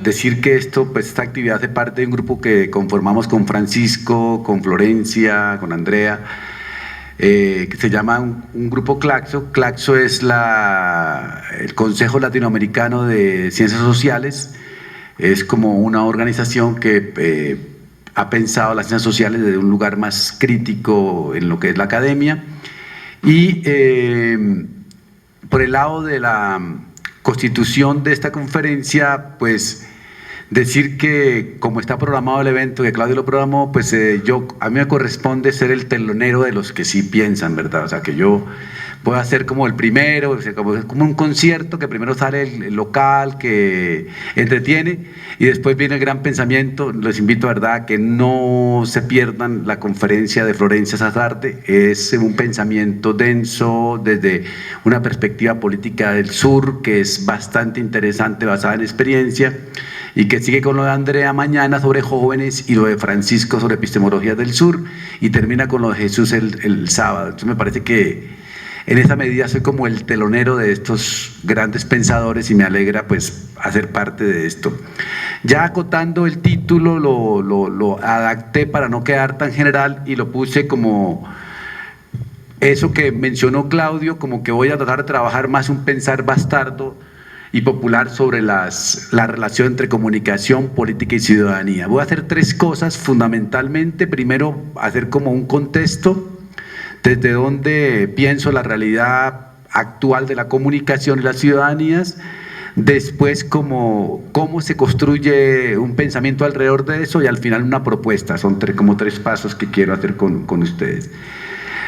decir que esta actividad hace parte de un grupo que conformamos con Francisco, con Florencia, con Andrea, que se llama un grupo CLACSO. CLACSO es el Consejo Latinoamericano de Ciencias Sociales. Es como una organización que ha pensado las ciencias sociales desde un lugar más crítico en lo que es la academia. Y por el lado de la constitución de esta conferencia, pues decir que como está programado el evento, que Claudio lo programó, pues a mí me corresponde ser el telonero de los que sí piensan, ¿verdad? O sea, que yo puedo hacer como el primero, o sea, como un concierto, que primero sale el local, que entretiene, y después viene el gran pensamiento. Les invito, ¿verdad?, a que no se pierdan la conferencia de Florencia esa tarde. Es un pensamiento denso desde una perspectiva política del sur, que es bastante interesante, basada en experiencia, y que sigue con lo de Andrea mañana sobre jóvenes y lo de Francisco sobre epistemología del sur, y termina con lo de Jesús el sábado. Entonces me parece que en esa medida soy como el telonero de estos grandes pensadores y me alegra pues hacer parte de esto. Ya acotando el título lo adapté para no quedar tan general y lo puse como eso que mencionó Claudio, como que voy a tratar de trabajar más un pensar bastardo y popular sobre la relación entre comunicación, política y ciudadanía. Voy a hacer tres cosas fundamentalmente. Primero, hacer como un contexto desde donde pienso la realidad actual de la comunicación y las ciudadanías. Después, cómo se construye un pensamiento alrededor de eso, y al final una propuesta. Son como tres pasos que quiero hacer con ustedes.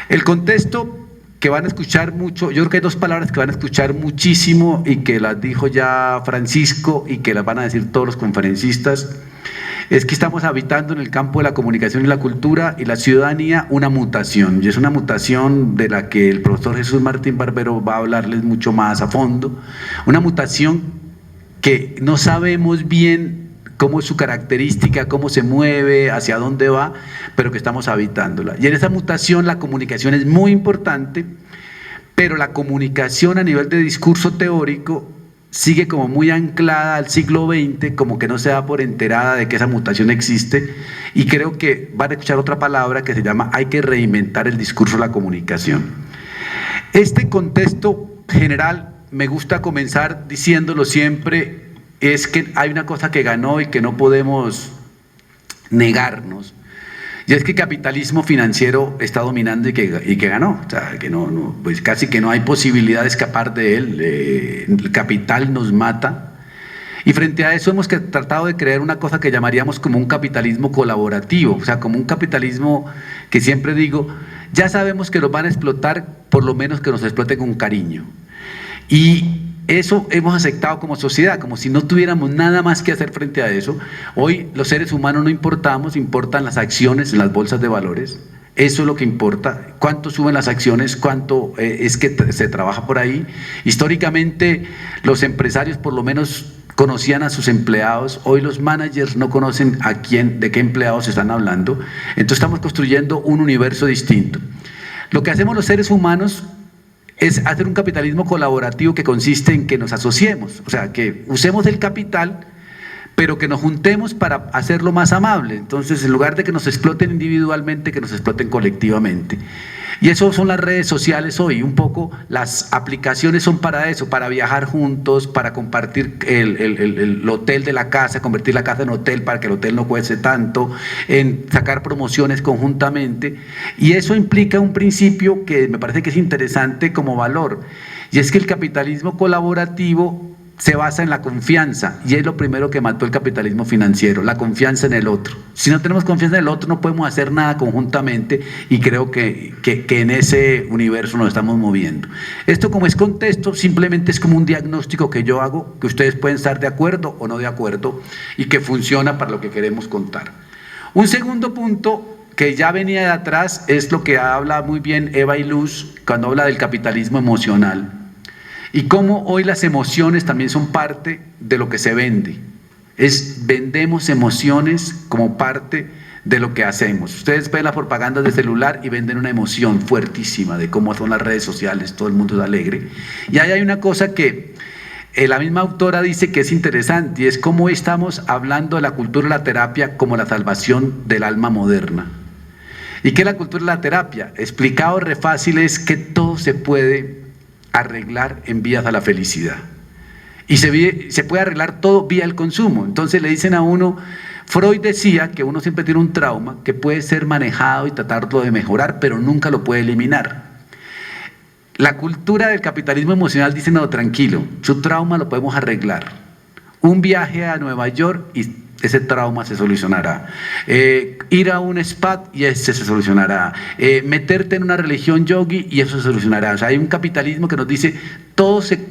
El contexto, que van a escuchar mucho, yo creo que hay dos palabras que van a escuchar muchísimo y que las dijo ya Francisco y que las van a decir todos los conferencistas, es que estamos habitando en el campo de la comunicación y la cultura y la ciudadanía una mutación, y es una mutación de la que el profesor Jesús Martín Barbero va a hablarles mucho más a fondo, una mutación que no sabemos bien cómo es su característica, cómo se mueve, hacia dónde va, pero que estamos habitándola. Y en esa mutación la comunicación es muy importante, pero la comunicación a nivel de discurso teórico sigue como muy anclada al siglo XX, como que no se da por enterada de que esa mutación existe, y creo que van a escuchar otra palabra que se llama hay que reinventar el discurso de la comunicación. Este contexto general me gusta comenzar diciéndolo siempre, es que hay una cosa que ganó y que no podemos negarnos, y es que el capitalismo financiero está dominando y que ganó. O sea, que pues casi que no hay posibilidad de escapar de él. El capital nos mata, y frente a eso hemos tratado de crear una cosa que llamaríamos como un capitalismo colaborativo, o sea, como un capitalismo que siempre digo, ya sabemos que nos van a explotar, por lo menos que nos exploten con cariño, y eso hemos aceptado como sociedad, como si no tuviéramos nada más que hacer frente a eso. Hoy los seres humanos no importamos, importan las acciones en las bolsas de valores. Eso es lo que importa, cuánto suben las acciones, cuánto es que se trabaja por ahí. Históricamente los empresarios por lo menos conocían a sus empleados, hoy los managers no conocen de qué empleados están hablando. Entonces estamos construyendo un universo distinto. Lo que hacemos los seres humanos es hacer un capitalismo colaborativo que consiste en que nos asociemos, o sea, que usemos el capital, pero que nos juntemos para hacerlo más amable. Entonces, en lugar de que nos exploten individualmente, que nos exploten colectivamente. Y eso son las redes sociales hoy, un poco las aplicaciones son para eso, para viajar juntos, para compartir el hotel de la casa, convertir la casa en hotel para que el hotel no cueste tanto, en sacar promociones conjuntamente, y eso implica un principio que me parece que es interesante como valor, y es que el capitalismo colaborativo se basa en la confianza, y es lo primero que mató el capitalismo financiero, la confianza en el otro. Si no tenemos confianza en el otro, no podemos hacer nada conjuntamente, y creo que en ese universo nos estamos moviendo. Esto, como es contexto, simplemente es como un diagnóstico que yo hago, que ustedes pueden estar de acuerdo o no de acuerdo, y que funciona para lo que queremos contar. Un segundo punto que ya venía de atrás es lo que habla muy bien Eva Iluz cuando habla del capitalismo emocional. Y cómo hoy las emociones también son parte de lo que se vende. Vendemos emociones como parte de lo que hacemos. Ustedes ven las propagandas de celular y venden una emoción fuertísima de cómo son las redes sociales, todo el mundo es alegre. Y ahí hay una cosa que La misma autora dice que es interesante y es cómo estamos hablando de la cultura de la terapia como la salvación del alma moderna. ¿Y qué es la cultura de la terapia? Explicado re fácil es que todo se puede arreglar en vías a la felicidad. Y se puede arreglar todo vía el consumo. Entonces le dicen a uno, Freud decía que uno siempre tiene un trauma que puede ser manejado y tratarlo de mejorar, pero nunca lo puede eliminar. La cultura del capitalismo emocional dice, no, tranquilo, su trauma lo podemos arreglar. Un viaje a Nueva York y ese trauma se solucionará. Ir a un spa y ese se solucionará. Meterte en una religión yogi y eso se solucionará. O sea, hay un capitalismo que nos dice,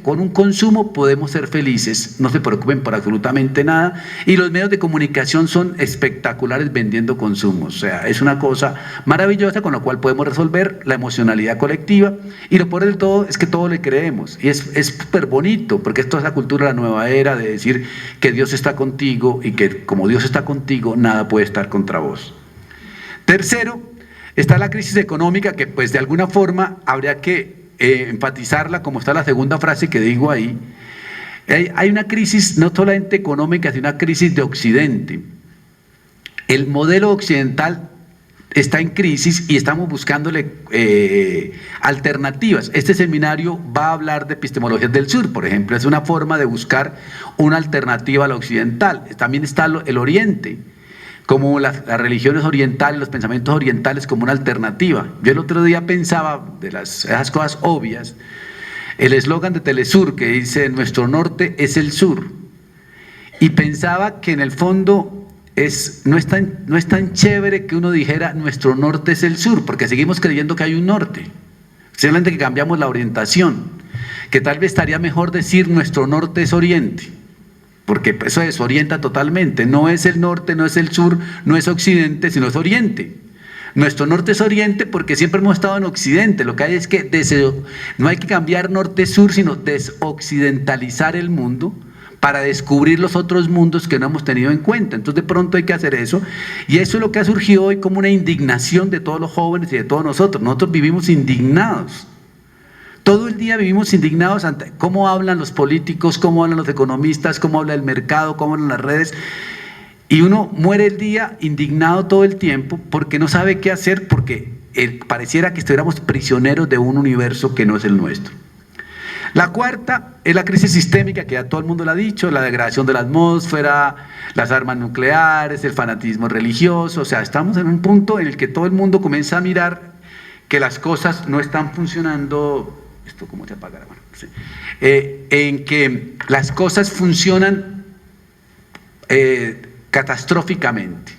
con un consumo podemos ser felices, no se preocupen por absolutamente nada. Y los medios de comunicación son espectaculares vendiendo consumos. O sea, es una cosa maravillosa con la cual podemos resolver la emocionalidad colectiva. Y lo peor del todo es que todo le creemos. Y es súper bonito, porque esto es la cultura de la nueva era, de decir que Dios está contigo y que como Dios está contigo, nada puede estar contra vos. Tercero, está la crisis económica, que pues de alguna forma habría que enfatizarla, como está la segunda frase que digo ahí. Hay una crisis no solamente económica, sino una crisis de Occidente. El modelo occidental está en crisis y estamos buscándole alternativas. Este seminario va a hablar de epistemologías del sur, por ejemplo, es una forma de buscar una alternativa a la occidental. También está el oriente, como las religiones orientales, los pensamientos orientales como una alternativa. Yo el otro día pensaba, de esas cosas obvias, el eslogan de Telesur que dice, nuestro norte es el sur, y pensaba que en el fondo no es tan chévere que uno dijera nuestro norte es el sur, porque seguimos creyendo que hay un norte, simplemente que cambiamos la orientación, que tal vez estaría mejor decir nuestro norte es oriente, porque eso desorienta totalmente. No es el norte, no es el sur, no es occidente, sino es oriente. Nuestro norte es oriente porque siempre hemos estado en occidente. Lo que hay es que no hay que cambiar norte-sur, sino desoccidentalizar el mundo para descubrir los otros mundos que no hemos tenido en cuenta. Entonces de pronto hay que hacer eso, y eso es lo que ha surgido hoy como una indignación de todos los jóvenes y de todos nosotros. Nosotros vivimos indignados. Todo el día vivimos indignados ante cómo hablan los políticos, cómo hablan los economistas, cómo habla el mercado, cómo hablan las redes, y uno muere el día indignado todo el tiempo porque no sabe qué hacer, porque pareciera que estuviéramos prisioneros de un universo que no es el nuestro. La cuarta es la crisis sistémica, que ya todo el mundo lo ha dicho, la degradación de la atmósfera, las armas nucleares, el fanatismo religioso. O sea, estamos en un punto en el que todo el mundo comienza a mirar que las cosas no están funcionando. ¿Esto cómo se apaga? Bueno, sí. En que las cosas funcionan catastróficamente.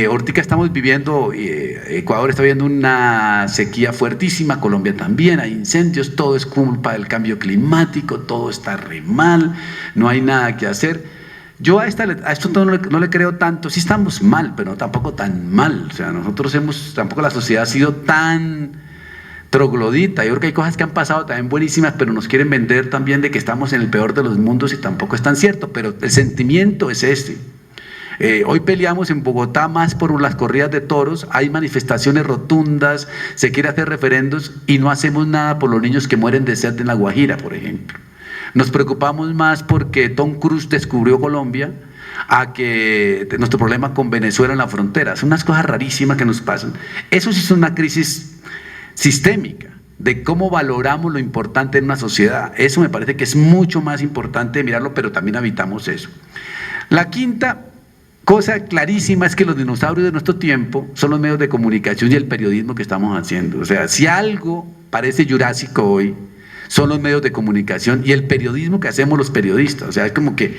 Ahorita estamos viviendo, Ecuador está viviendo una sequía fuertísima, Colombia también, hay incendios, todo es culpa del cambio climático, todo está re mal, no hay nada que hacer. Yo a esto no le creo tanto, sí estamos mal, pero tampoco tan mal. O sea, tampoco la sociedad ha sido tan troglodita. Yo creo que hay cosas que han pasado también buenísimas, pero nos quieren vender también de que estamos en el peor de los mundos y tampoco es tan cierto, pero el sentimiento es este. Hoy peleamos en Bogotá más por las corridas de toros, hay manifestaciones rotundas, se quiere hacer referendos y no hacemos nada por los niños que mueren de sed en La Guajira, por ejemplo. Nos preocupamos más porque Tom Cruise descubrió Colombia a que nuestro problema con Venezuela en la frontera. Son unas cosas rarísimas que nos pasan. Eso sí es una crisis sistémica, de cómo valoramos lo importante en una sociedad. Eso me parece que es mucho más importante mirarlo, pero también habitamos eso. La quinta cosa clarísima es que los dinosaurios de nuestro tiempo son los medios de comunicación y el periodismo que estamos haciendo. O sea, si algo parece jurásico hoy, son los medios de comunicación y el periodismo que hacemos los periodistas. O sea, es como que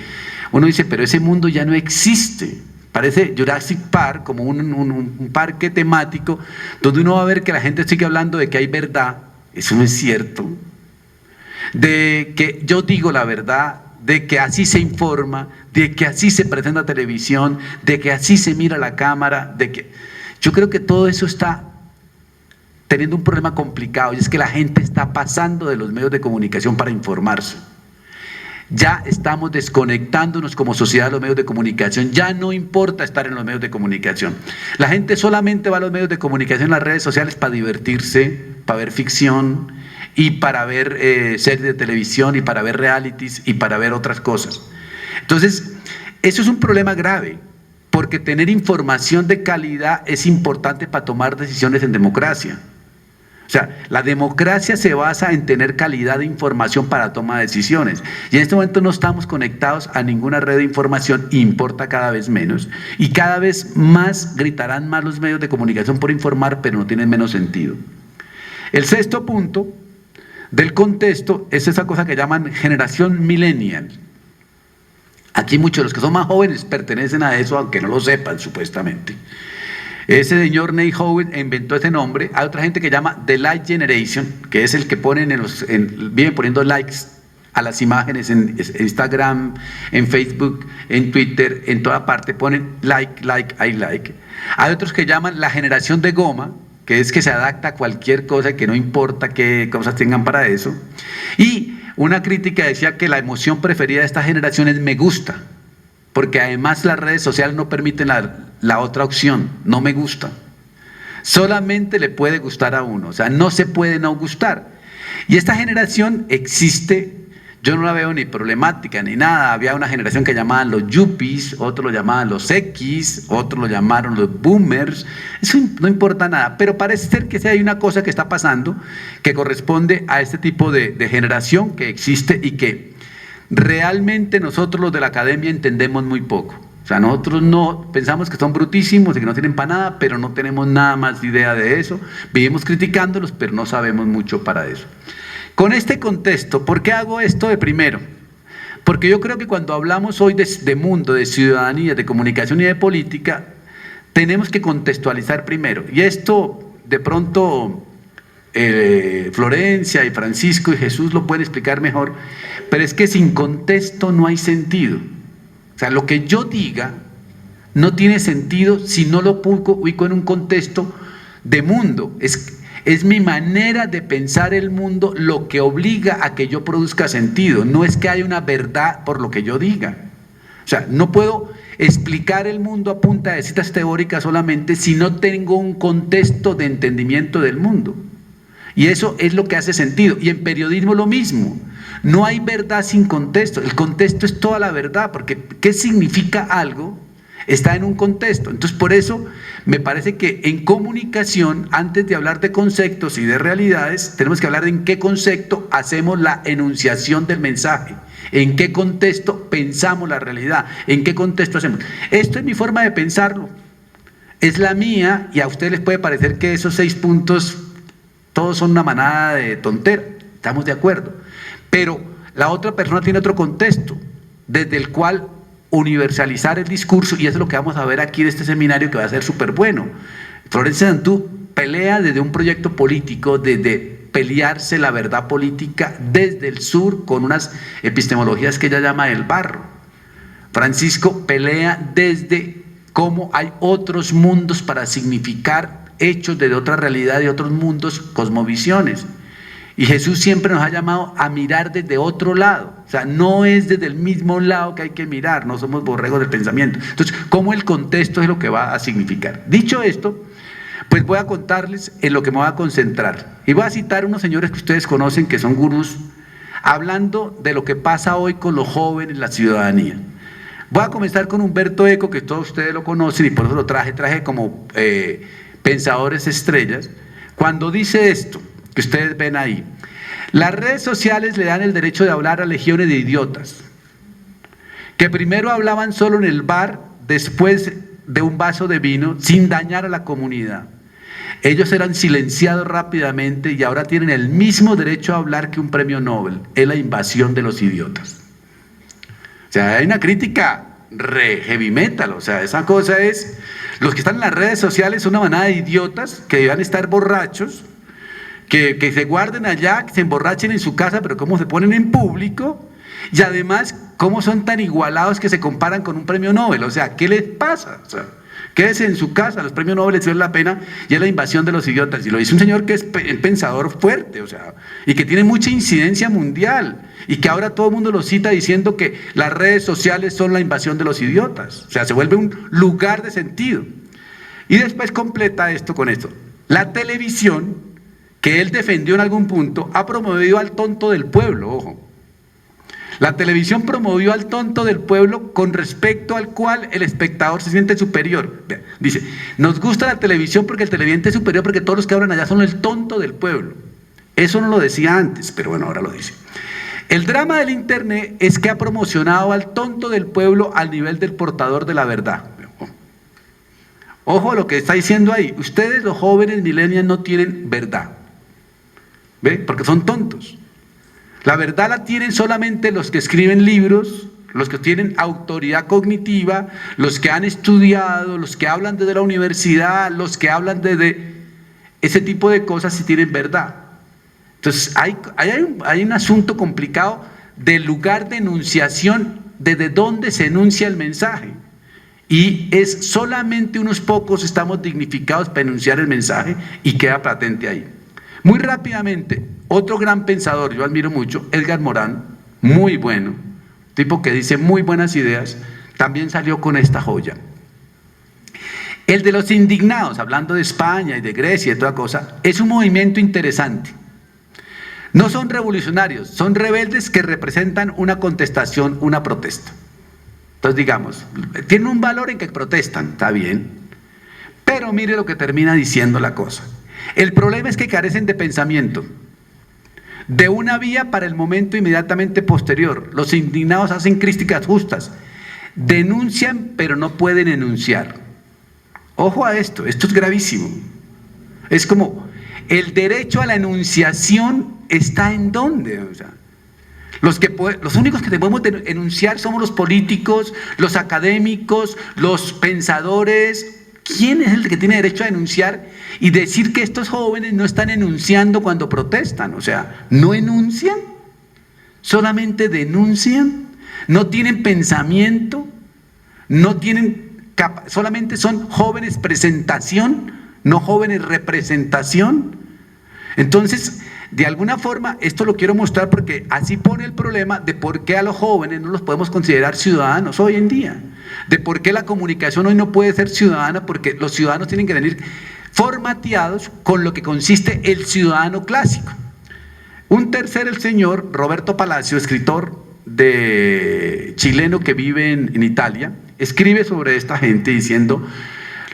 uno dice, pero ese mundo ya no existe. Parece Jurassic Park, como un parque temático, donde uno va a ver que la gente sigue hablando de que hay verdad. Eso no es cierto. De que yo digo la verdad, de que así se informa, de que así se presenta la televisión, de que así se mira la cámara, yo creo que todo eso está teniendo un problema complicado, y es que la gente está pasando de los medios de comunicación para informarse. Ya estamos desconectándonos como sociedad de los medios de comunicación, ya no importa estar en los medios de comunicación. La gente solamente va a los medios de comunicación, en las redes sociales, para divertirse, para ver ficción, y para ver series de televisión, y para ver realities, y para ver otras cosas. Entonces, eso es un problema grave, porque tener información de calidad es importante para tomar decisiones en democracia. O sea, la democracia se basa en tener calidad de información para toma de decisiones. Y en este momento no estamos conectados a ninguna red de información, importa cada vez menos. Y cada vez más gritarán más los medios de comunicación por informar, pero no tienen menos sentido. El sexto punto del contexto es esa cosa que llaman generación millennial. Aquí muchos de los que son más jóvenes pertenecen a eso, aunque no lo sepan supuestamente. Ese señor Neil Howe inventó ese nombre. Hay otra gente que llama The Like Generation, que es el que ponen viven poniendo likes a las imágenes en Instagram, en Facebook, en Twitter, en toda parte ponen like, I like. Hay otros que llaman la generación de goma, que es que se adapta a cualquier cosa y que no importa qué cosas tengan para eso. Y una crítica decía que la emoción preferida de esta generación es me gusta, porque además las redes sociales no permiten la otra opción, no me gusta. Solamente le puede gustar a uno, o sea, no se puede no gustar. Y esta generación existe, yo no la veo ni problemática ni nada. Había una generación que llamaban los yuppies, otros lo llamaban los X, otros lo llamaron los boomers. Eso no importa nada, pero parece ser que sí hay una cosa que está pasando que corresponde a este tipo de generación que existe y que realmente nosotros los de la academia entendemos muy poco. O sea, nosotros no pensamos que son brutísimos y que no tienen para nada, pero no tenemos nada más de idea de eso. Vivimos criticándolos, pero no sabemos mucho para eso. Con este contexto, ¿por qué hago esto de primero? Porque yo creo que cuando hablamos hoy de mundo, de ciudadanía, de comunicación y de política, tenemos que contextualizar primero. Y esto, de pronto, Florencia y Francisco y Jesús lo pueden explicar mejor, pero es que sin contexto no hay sentido. O sea, lo que yo diga no tiene sentido si no lo ubico en un contexto de mundo. Es mi manera de pensar el mundo lo que obliga a que yo produzca sentido. No es que haya una verdad por lo que yo diga. O sea, no puedo explicar el mundo a punta de citas teóricas solamente si no tengo un contexto de entendimiento del mundo. Y eso es lo que hace sentido. Y en periodismo lo mismo. No hay verdad sin contexto. El contexto es toda la verdad, porque ¿qué significa algo? Está en un contexto. Entonces, por eso me parece que en comunicación, antes de hablar de conceptos y de realidades, tenemos que hablar de en qué concepto hacemos la enunciación del mensaje, en qué contexto pensamos la realidad, en qué contexto hacemos. Esto es mi forma de pensarlo, es la mía, y a ustedes les puede parecer que esos 6 puntos todos son una manada de tontera, estamos de acuerdo, pero la otra persona tiene otro contexto, desde el cual universalizar el discurso, y eso es lo que vamos a ver aquí en este seminario, que va a ser súper bueno. Florencia Santú pelea desde un proyecto político, desde pelearse la verdad política desde el sur, con unas epistemologías que ella llama el barro. Francisco pelea desde cómo hay otros mundos para significar hechos de otra realidad, de otros mundos, cosmovisiones. Y Jesús siempre nos ha llamado a mirar desde otro lado. O sea, no es desde el mismo lado que hay que mirar, no somos borregos del pensamiento. Entonces, ¿cómo el contexto es lo que va a significar? Dicho esto, pues voy a contarles en lo que me voy a concentrar. Y voy a citar unos señores que ustedes conocen, que son gurús, hablando de lo que pasa hoy con los jóvenes, la ciudadanía. Voy a comenzar con Humberto Eco, que todos ustedes lo conocen, y por eso lo traje como pensadores estrellas, cuando dice esto, que ustedes ven ahí: las redes sociales le dan el derecho de hablar a legiones de idiotas, que primero hablaban solo en el bar, después de un vaso de vino, sin dañar a la comunidad. Ellos eran silenciados rápidamente y ahora tienen el mismo derecho a hablar que un premio Nobel. Es la invasión de los idiotas. O sea, hay una crítica re heavy metal. O sea, esa cosa es, los que están en las redes sociales son una manada de idiotas que deben estar borrachos, que se guarden allá, que se emborrachen en su casa, pero cómo se ponen en público, y además cómo son tan igualados que se comparan con un premio Nobel. O sea, ¿qué les pasa? O sea, quédese en su casa, los premios Nobel les vale la pena, y es la invasión de los idiotas. Y lo dice un señor que es el pensador fuerte, o sea, y que tiene mucha incidencia mundial, y que ahora todo el mundo lo cita diciendo que las redes sociales son la invasión de los idiotas. O sea, se vuelve un lugar de sentido. Y después completa esto con esto: la televisión, que él defendió en algún punto, ha promovido al tonto del pueblo, ojo. La televisión promovió al tonto del pueblo con respecto al cual el espectador se siente superior. Dice, nos gusta la televisión porque el televidente es superior porque todos los que hablan allá son el tonto del pueblo. Eso no lo decía antes, pero bueno, ahora lo dice. El drama del internet es que ha promocionado al tonto del pueblo al nivel del portador de la verdad. Ojo a lo que está diciendo ahí. Ustedes, los jóvenes millennials, no tienen verdad. ¿Ve? Porque son tontos. La verdad la tienen solamente los que escriben libros, los que tienen autoridad cognitiva, los que han estudiado, los que hablan desde la universidad, los que hablan desde ese tipo de cosas, si tienen verdad. Entonces hay un asunto complicado del lugar de enunciación, desde dónde se enuncia el mensaje. Y es solamente unos pocos estamos dignificados para enunciar el mensaje y queda patente ahí. Muy rápidamente, otro gran pensador, yo admiro mucho, Edgar Morán, muy bueno, tipo que dice muy buenas ideas, también salió con esta joya. El de los indignados, hablando de España y de Grecia y toda cosa, es un movimiento interesante. No son revolucionarios, son rebeldes que representan una contestación, una protesta. Entonces digamos, tienen un valor en que protestan, está bien, pero mire lo que termina diciendo la cosa. El problema es que carecen de pensamiento, de una vía para el momento inmediatamente posterior. Los indignados hacen críticas justas, denuncian pero no pueden enunciar. Ojo a esto es gravísimo. Es como, el derecho a la enunciación está en dónde, o sea, los únicos que podemos enunciar somos los políticos, los académicos, los pensadores. ¿Quién es el que tiene derecho a denunciar y decir que estos jóvenes no están enunciando cuando protestan? O sea, no enuncian, solamente denuncian, no tienen pensamiento, no tienen solamente son jóvenes presentación, no jóvenes representación. Entonces, de alguna forma, esto lo quiero mostrar porque así pone el problema de por qué a los jóvenes no los podemos considerar ciudadanos hoy en día, de por qué la comunicación hoy no puede ser ciudadana, porque los ciudadanos tienen que venir formateados con lo que consiste el ciudadano clásico. Un tercer, el señor Roberto Palacio, escritor chileno que vive en Italia, escribe sobre esta gente diciendo,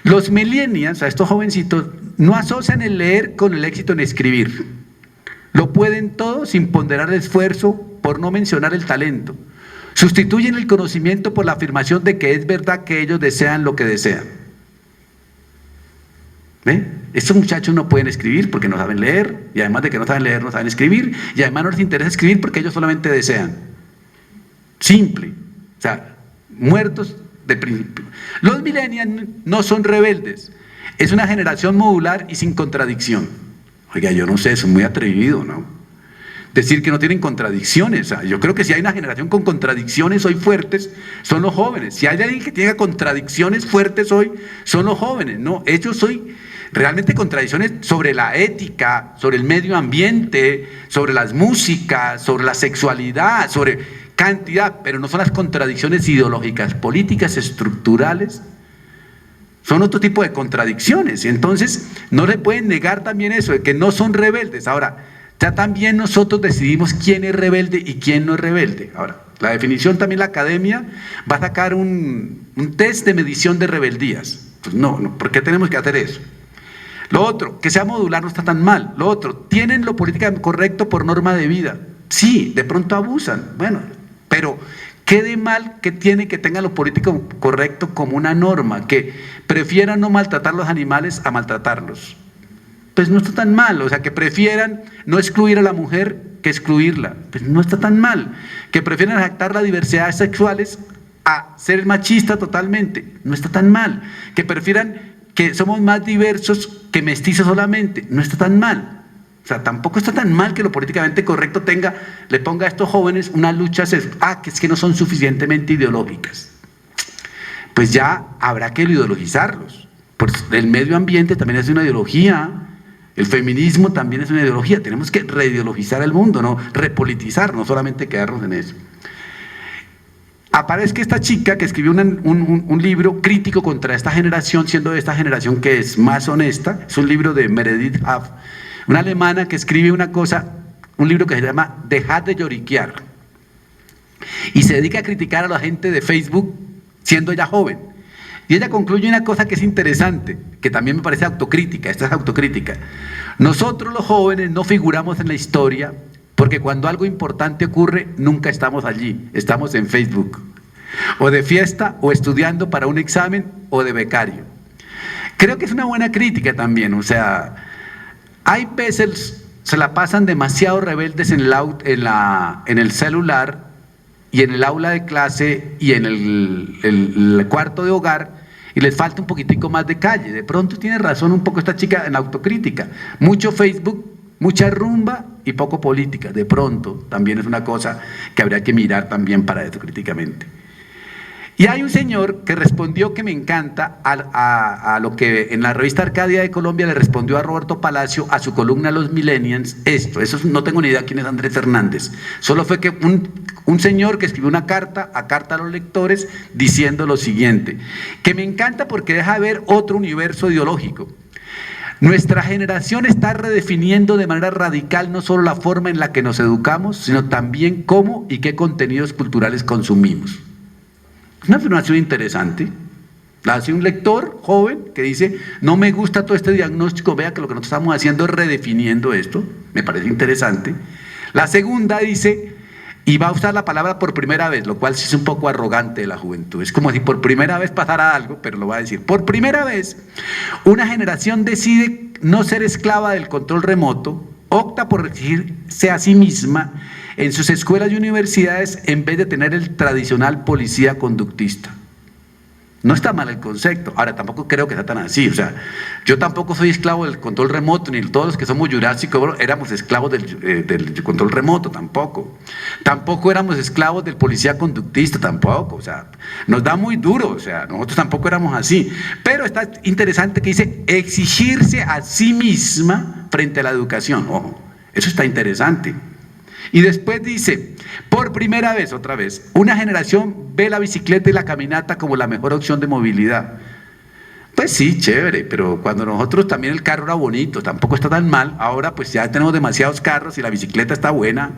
los millennials, a estos jovencitos, no asocian el leer con el éxito en escribir. Lo pueden todo sin ponderar el esfuerzo, por no mencionar el talento. Sustituyen el conocimiento por la afirmación de que es verdad que ellos desean lo que desean. ¿Ve? Estos muchachos no pueden escribir porque no saben leer, y además de que no saben leer, no saben escribir, y además no les interesa escribir porque ellos solamente desean. Simple. O sea, muertos de principio. Los millennials no son rebeldes. Es una generación modular y sin contradicción. Oiga, yo no sé, es muy atrevido, ¿no? Decir que no tienen contradicciones. O sea, yo creo que si hay una generación con contradicciones hoy fuertes, son los jóvenes. Si hay alguien que tenga contradicciones fuertes hoy, son los jóvenes. No, ellos hoy realmente contradicciones sobre la ética, sobre el medio ambiente, sobre las músicas, sobre la sexualidad, sobre cantidad, pero no son las contradicciones ideológicas, políticas, estructurales. Son otro tipo de contradicciones, y entonces no le pueden negar también eso, de que no son rebeldes. Ahora, ya también nosotros decidimos quién es rebelde y quién no es rebelde. Ahora, la definición también la academia va a sacar un test de medición de rebeldías. Pues no, ¿por qué tenemos que hacer eso? Lo otro, que sea modular no está tan mal. Lo otro, tienen lo políticamente correcto por norma de vida. Sí, de pronto abusan, bueno, pero ¿qué de mal que tiene que tengan lo político correcto como una norma? Que prefieran no maltratar los animales a maltratarlos. Pues no está tan mal, o sea, que prefieran no excluir a la mujer que excluirla. Pues no está tan mal. Que prefieran adaptar las diversidades sexuales a ser machista totalmente. No está tan mal. Que prefieran que somos más diversos que mestizos solamente. No está tan mal. O sea, tampoco está tan mal que lo políticamente correcto le ponga a estos jóvenes una lucha, que es que no son suficientemente ideológicas. Pues ya habrá que ideologizarlos. Pues el medio ambiente también es una ideología, el feminismo también es una ideología. Tenemos que reideologizar el mundo, no repolitizar, no solamente quedarnos en eso. Aparece esta chica que escribió un libro crítico contra esta generación, siendo esta generación que es más honesta. Es un libro de Meredith Huff, una alemana que escribe una cosa, un libro que se llama Dejad de lloriquear, y se dedica a criticar a la gente de Facebook siendo ella joven. Y ella concluye una cosa que es interesante, que también me parece autocrítica, esta es autocrítica. Nosotros los jóvenes no figuramos en la historia porque cuando algo importante ocurre, nunca estamos allí, estamos en Facebook, o de fiesta, o estudiando para un examen, o de becario. Creo que es una buena crítica también, o sea, hay veces se la pasan demasiado rebeldes en el celular y en el aula de clase y en el cuarto de hogar, y les falta un poquitico más de calle. De pronto tiene razón un poco esta chica en la autocrítica. Mucho Facebook, mucha rumba y poco política. De pronto también es una cosa que habría que mirar también para eso críticamente. Y hay un señor que respondió, que me encanta, a lo que en la revista Arcadia de Colombia le respondió a Roberto Palacio, a su columna Los Millennials, eso no tengo ni idea quién es Andrés Fernández, solo fue que un señor que escribió una carta a los lectores diciendo lo siguiente, que me encanta porque deja ver otro universo ideológico. Nuestra generación está redefiniendo de manera radical no solo la forma en la que nos educamos, sino también cómo y qué contenidos culturales consumimos. Es una afirmación interesante. La hace un lector joven que dice, no me gusta todo este diagnóstico, vea que lo que nosotros estamos haciendo es redefiniendo esto, me parece interesante. La segunda dice, y va a usar la palabra por primera vez, lo cual sí es un poco arrogante de la juventud, es como si por primera vez pasara algo, pero lo va a decir, por primera vez una generación decide no ser esclava del control remoto, opta por exigirse a sí misma en sus escuelas y universidades en vez de tener el tradicional policía conductista. No está mal el concepto, ahora tampoco creo que sea tan así, o sea, yo tampoco soy esclavo del control remoto, ni todos los que somos jurásicos éramos esclavos del control remoto, tampoco éramos esclavos del policía conductista, tampoco, o sea, nos da muy duro, o sea, nosotros tampoco éramos así, pero está interesante que dice exigirse a sí misma frente a la educación, ojo, eso está interesante. Y después dice, por primera vez, otra vez, una generación ve la bicicleta y la caminata como la mejor opción de movilidad. Pues sí, chévere, pero cuando nosotros también el carro era bonito, tampoco está tan mal, ahora pues ya tenemos demasiados carros y la bicicleta está buena,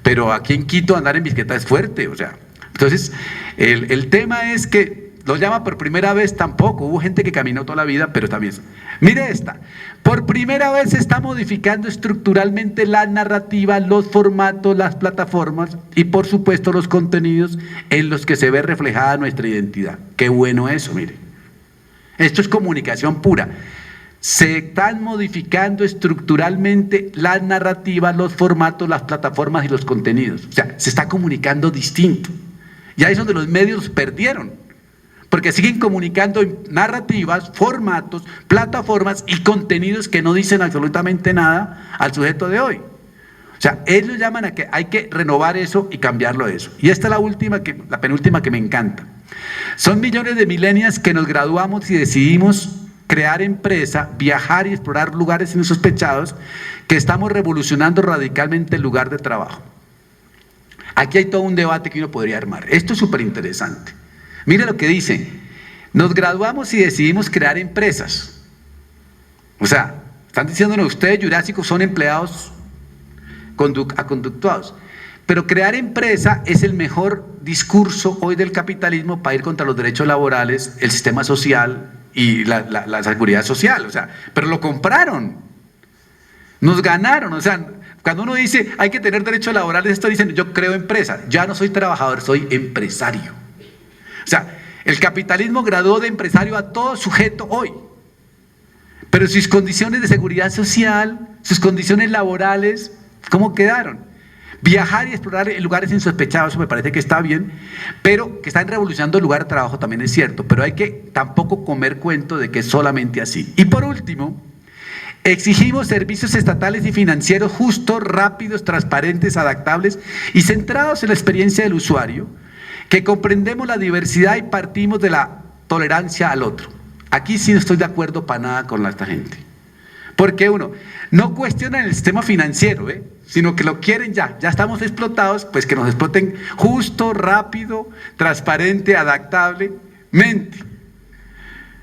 pero aquí en Quito andar en bicicleta es fuerte, o sea, entonces el tema es que lo llama por primera vez tampoco, hubo gente que caminó toda la vida, pero también. Mire esta, por primera vez se está modificando estructuralmente la narrativa, los formatos, las plataformas y por supuesto los contenidos en los que se ve reflejada nuestra identidad. Qué bueno eso, mire. Esto es comunicación pura. Se están modificando estructuralmente las narrativas, los formatos, las plataformas y los contenidos. O sea, se está comunicando distinto. Ya es donde los medios perdieron. Porque siguen comunicando en narrativas, formatos, plataformas y contenidos que no dicen absolutamente nada al sujeto de hoy. O sea, ellos llaman a que hay que renovar eso y cambiarlo a eso. Y esta es la penúltima que me encanta. Son millones de millennials que nos graduamos y decidimos crear empresa, viajar y explorar lugares insospechados, que estamos revolucionando radicalmente el lugar de trabajo. Aquí hay todo un debate que uno podría armar. Esto es súper interesante. Mire lo que dice, nos graduamos y decidimos crear empresas. O sea, están diciéndonos ustedes jurásicos son empleados conductuados. Pero crear empresa es el mejor discurso hoy del capitalismo para ir contra los derechos laborales, el sistema social y la seguridad social. O sea, pero lo compraron, nos ganaron. O sea, cuando uno dice hay que tener derechos laborales, esto dicen yo creo empresa, ya no soy trabajador, soy empresario. O sea, el capitalismo graduó de empresario a todo sujeto hoy, pero sus condiciones de seguridad social, sus condiciones laborales, ¿cómo quedaron? Viajar y explorar lugares insospechados, eso me parece que está bien, pero que están revolucionando el lugar de trabajo también es cierto, pero hay que tampoco comer cuento de que es solamente así. Y por último, exigimos servicios estatales y financieros justos, rápidos, transparentes, adaptables y centrados en la experiencia del usuario, que comprendemos la diversidad y partimos de la tolerancia al otro. Aquí sí no estoy de acuerdo para nada con esta gente. Porque uno, no cuestionan el sistema financiero, sino que lo quieren ya estamos explotados, pues que nos exploten justo, rápido, transparente, adaptablemente.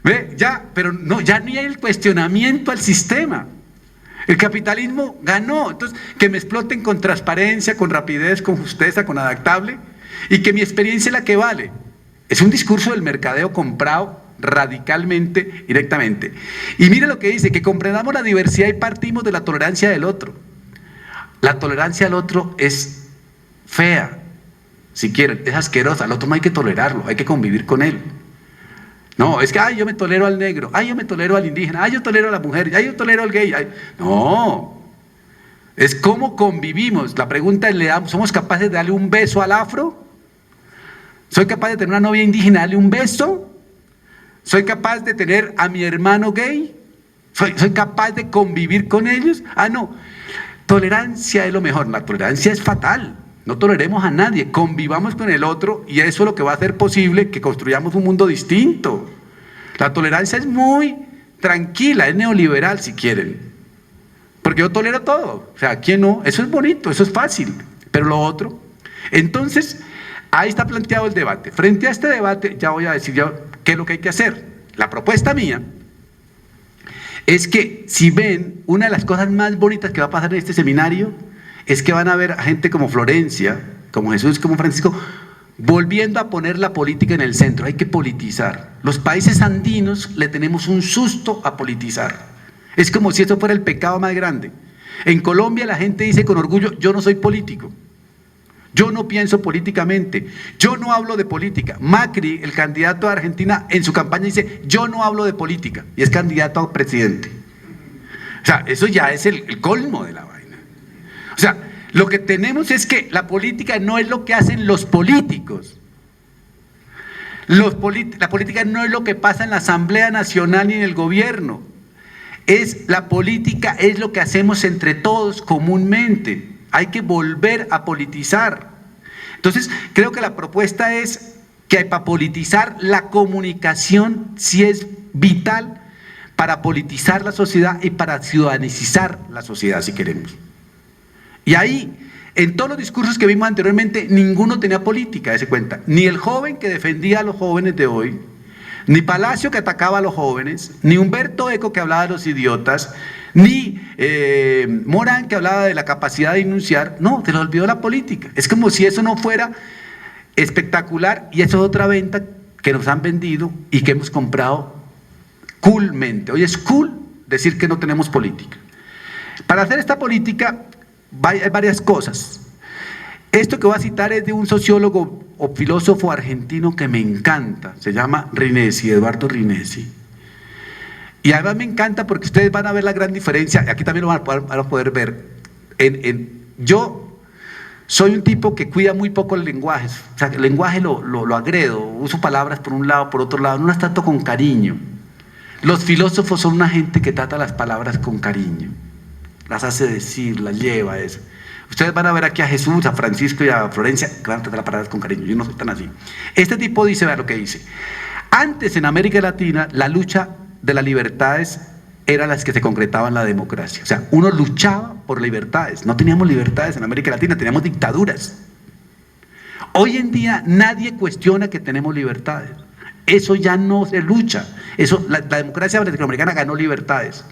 ¿Ve? Ya, pero no, ya ni hay el cuestionamiento al sistema. El capitalismo ganó. Entonces, que me exploten con transparencia, con rapidez, con justeza, con adaptable, y que mi experiencia es la que vale. Es un discurso del mercadeo comprado radicalmente, directamente. Y mire lo que dice, que comprendamos la diversidad y partimos de la tolerancia del otro. La tolerancia al otro es fea, si quieren, es asquerosa. Al otro no hay que tolerarlo, hay que convivir con él. No, es que, ay, yo me tolero al negro, ay, yo me tolero al indígena, ay, yo tolero a la mujer, ay, yo tolero al gay. Ay. No, es cómo convivimos. La pregunta es, ¿somos capaces de darle un beso al afro? ¿Soy capaz de tener una novia indígena, darle un beso? ¿Soy capaz de tener a mi hermano gay? ¿Soy capaz de convivir con ellos? Ah, no. Tolerancia es lo mejor. La tolerancia es fatal. No toleremos a nadie. Convivamos con el otro y eso es lo que va a hacer posible que construyamos un mundo distinto. La tolerancia es muy tranquila, es neoliberal si quieren. Porque yo tolero todo. O sea, ¿quién no? Eso es bonito, eso es fácil. Pero lo otro. Entonces, ahí está planteado el debate. Frente a este debate, ya voy a decir qué es lo que hay que hacer. La propuesta mía es que, si ven, una de las cosas más bonitas que va a pasar en este seminario es que van a ver a gente como Florencia, como Jesús, como Francisco, volviendo a poner la política en el centro. Hay que politizar. Los países andinos le tenemos un susto a politizar. Es como si eso fuera el pecado más grande. En Colombia la gente dice con orgullo, yo no soy político. Yo no pienso políticamente, yo no hablo de política. Macri, el candidato de Argentina, en su campaña dice, yo no hablo de política, y es candidato a presidente. O sea, eso ya es el colmo de la vaina. O sea, lo que tenemos es que la política no es lo que hacen los políticos. La política no es lo que pasa en la Asamblea Nacional ni en el gobierno. La política es lo que hacemos entre todos comúnmente. Hay que volver a politizar. Entonces, creo que la propuesta es que para politizar la comunicación sí es vital para politizar la sociedad y para ciudadanizar la sociedad, si queremos. Y ahí, en todos los discursos que vimos anteriormente, ninguno tenía política, dése cuenta. Ni el joven que defendía a los jóvenes de hoy, ni Palacio que atacaba a los jóvenes, ni Humberto Eco que hablaba de los idiotas, ni Morán que hablaba de la capacidad de enunciar. No, se les olvidó la política. Es como si eso no fuera espectacular, y eso es otra venta que nos han vendido y que hemos comprado coolmente. Hoy es cool decir que no tenemos política. Para hacer esta política hay varias cosas. Esto que voy a citar es de un sociólogo o filósofo argentino que me encanta, se llama Rinesi, Eduardo Rinesi. Y además me encanta porque ustedes van a ver la gran diferencia, aquí también lo van a poder ver. Yo soy un tipo que cuida muy poco el lenguaje, o sea, el lenguaje lo agredo, uso palabras por un lado, por otro lado, no las trato con cariño. Los filósofos son una gente que trata las palabras con cariño, las hace decir, las lleva, eso. Ustedes van a ver aquí a Jesús, a Francisco y a Florencia que van a tratar las palabras con cariño, yo no soy tan así. Este tipo dice, vea lo que dice, antes en América Latina la lucha de las libertades eran las que se concretaban en la democracia. O sea, uno luchaba por libertades. No teníamos libertades en América Latina, teníamos dictaduras. Hoy en día nadie cuestiona que tenemos libertades. Eso ya no se lucha. La democracia latinoamericana ganó libertades.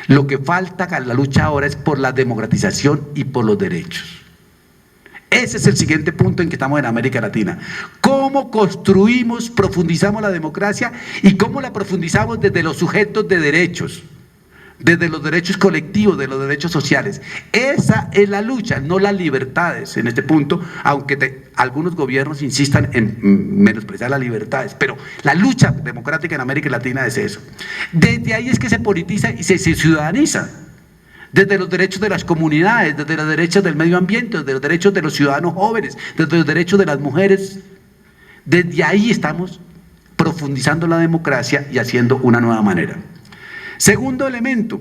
Lo que falta en la lucha ahora es por la democratización y por los derechos. Ese es el siguiente punto en que estamos en América Latina. ¿Cómo construimos, profundizamos la democracia y cómo la profundizamos desde los sujetos de derechos? Desde los derechos colectivos, de los derechos sociales. Esa es la lucha, no las libertades en este punto, aunque algunos gobiernos insistan en menospreciar las libertades, pero la lucha democrática en América Latina es eso. Desde ahí es que se politiza y se ciudadaniza. Desde los derechos de las comunidades, desde los derechos del medio ambiente, desde los derechos de los ciudadanos jóvenes, desde los derechos de las mujeres. Desde ahí estamos profundizando la democracia y haciendo una nueva manera. Segundo elemento,